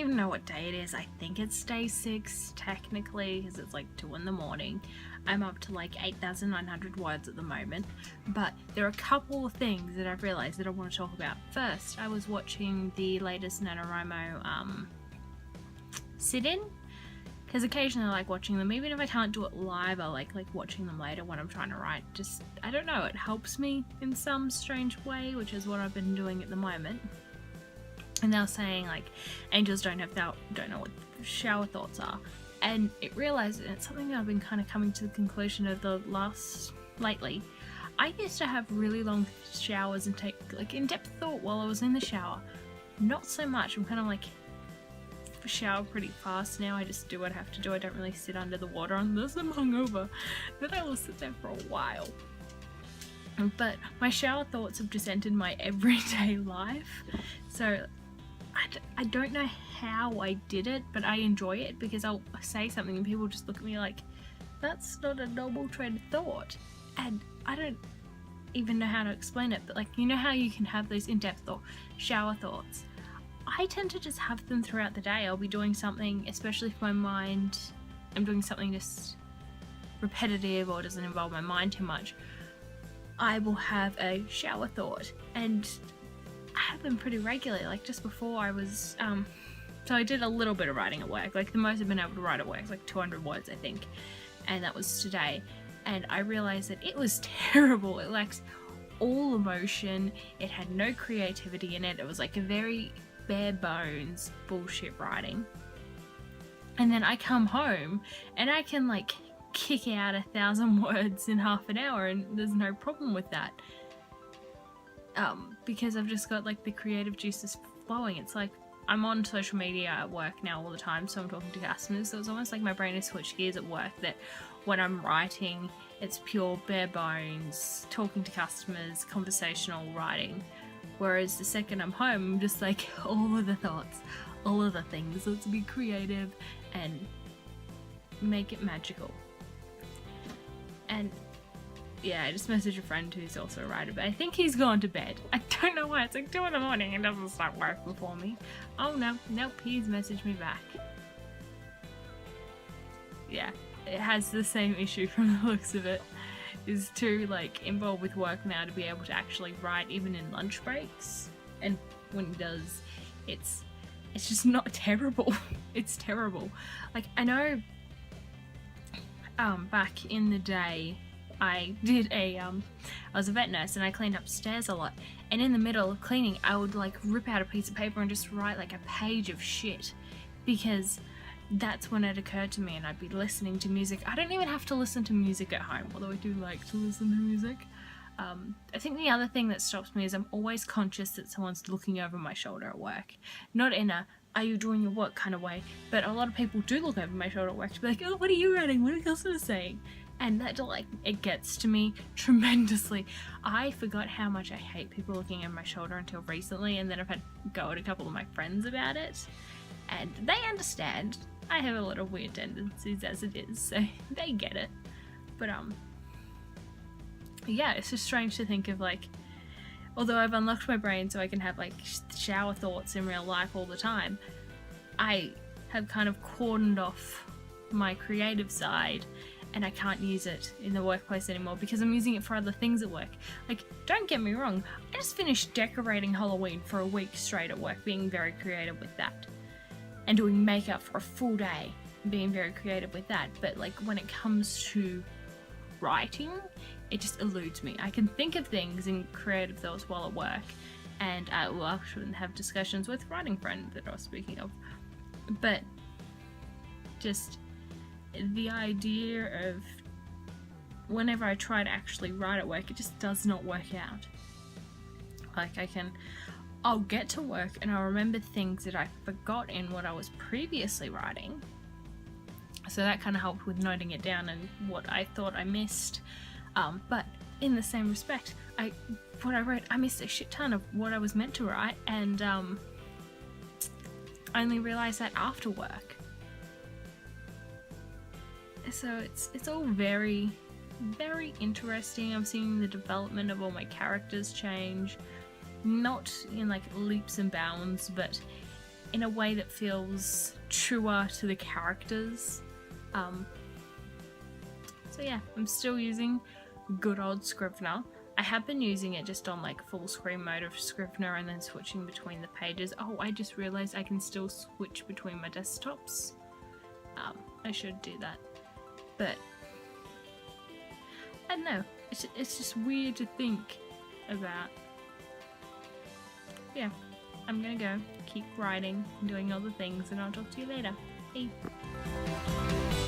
even know what day it is. I think it's day 6 technically, because it's like 2 in the morning. I'm up to like 8,900 words at the moment, but there are a couple of things that I've realised that I want to talk about. First, I was watching the latest NaNoWriMo sit-in, because occasionally I like watching them. Even if I can't do it live, I like watching them later when I'm trying to write. Just, I don't know, it helps me in some strange way, which is what I've been doing at the moment. And they're saying like angels don't know what shower thoughts are, and it realized, and it's something that I've been kind of coming to the conclusion of lately. I used to have really long showers and take like in-depth thought while I was in the shower. Not so much. I'm kind of like shower pretty fast now. I just do what I have to do. I don't really sit under the water unless I'm hungover. Then I will sit there for a while. But my shower thoughts have just entered my everyday life. So I don't know how I did it, but I enjoy it because I'll say something and people just look at me like, that's not a normal train of thought. And I don't even know how to explain it, but like, you know how you can have those in-depth or shower thoughts? I tend to just have them throughout the day. I'll be doing something, especially if my mind, I'm doing something just repetitive or doesn't involve my mind too much, I will have a shower thought, and I have them pretty regularly. Like just before I was, so I did a little bit of writing at work. Like the most I've been able to write at work is like 200 words, I think, and that was today. And I realized that it was terrible. It lacks all emotion. It had no creativity in it. It was like a very bare bones bullshit writing. And then I come home and I can like kick out 1,000 words in half an hour, and there's no problem with that. Because I've just got like the creative juices flowing. It's like I'm on social media at work now all the time, so I'm talking to customers, so it's almost like my brain has switched gears at work, that when I'm writing it's pure bare bones, talking to customers, conversational writing, whereas the second I'm home I'm just like all of the thoughts, all of the things. Let's be creative and make it magical. And yeah, I just messaged a friend who's also a writer, but I think he's gone to bed. I don't know why. It's like 2 in the morning and doesn't start work before me. Oh no, nope, he's messaged me back. Yeah, it has the same issue from the looks of it. Is too like involved with work now to be able to actually write even in lunch breaks. And when he does, it's just not terrible. It's terrible. Like I know back in the day I did I was a vet nurse and I cleaned upstairs a lot, and in the middle of cleaning I would like rip out a piece of paper and just write like a page of shit, because that's when it occurred to me, and I'd be listening to music. I don't even have to listen to music at home, although I do like to listen to music. I think the other thing that stops me is I'm always conscious that someone's looking over my shoulder at work. Not in a are you doing your work kind of way, but a lot of people do look over my shoulder at work to be like, oh, what are you writing? What are customers saying? And that like, it gets to me tremendously. I forgot how much I hate people looking over my shoulder until recently, and then I've had to go at a couple of my friends about it, and they understand. I have a lot of weird tendencies as it is, so they get it. But yeah, it's just strange to think of like, although I've unlocked my brain so I can have like shower thoughts in real life all the time, I have kind of cordoned off my creative side, and I can't use it in the workplace anymore because I'm using it for other things at work. Like, don't get me wrong, I just finished decorating Halloween for a week straight at work, being very creative with that. And doing makeup for a full day, being very creative with that. But like when it comes to writing, it just eludes me. I can think of things in creative thoughts while at work, and I will actually have discussions with writing friend that I was speaking of. But just the idea of whenever I try to actually write at work, it just does not work out. Like I'll get to work and I'll remember things that I forgot in what I was previously writing. So that kind of helped with noting it down and what I thought I missed. But in the same respect, what I wrote, I missed a shit ton of what I was meant to write, and I only realised that after work. So it's all very, very interesting. I'm seeing the development of all my characters change. Not in like leaps and bounds, but in a way that feels truer to the characters. So yeah, I'm still using good old Scrivener. I have been using it just on like full screen mode of Scrivener and then switching between the pages. Oh, I just realized I can still switch between my desktops. I should do that. But I don't know, it's just weird to think about. Yeah, I'm gonna go keep writing and doing all the things, and I'll talk to you later. Bye.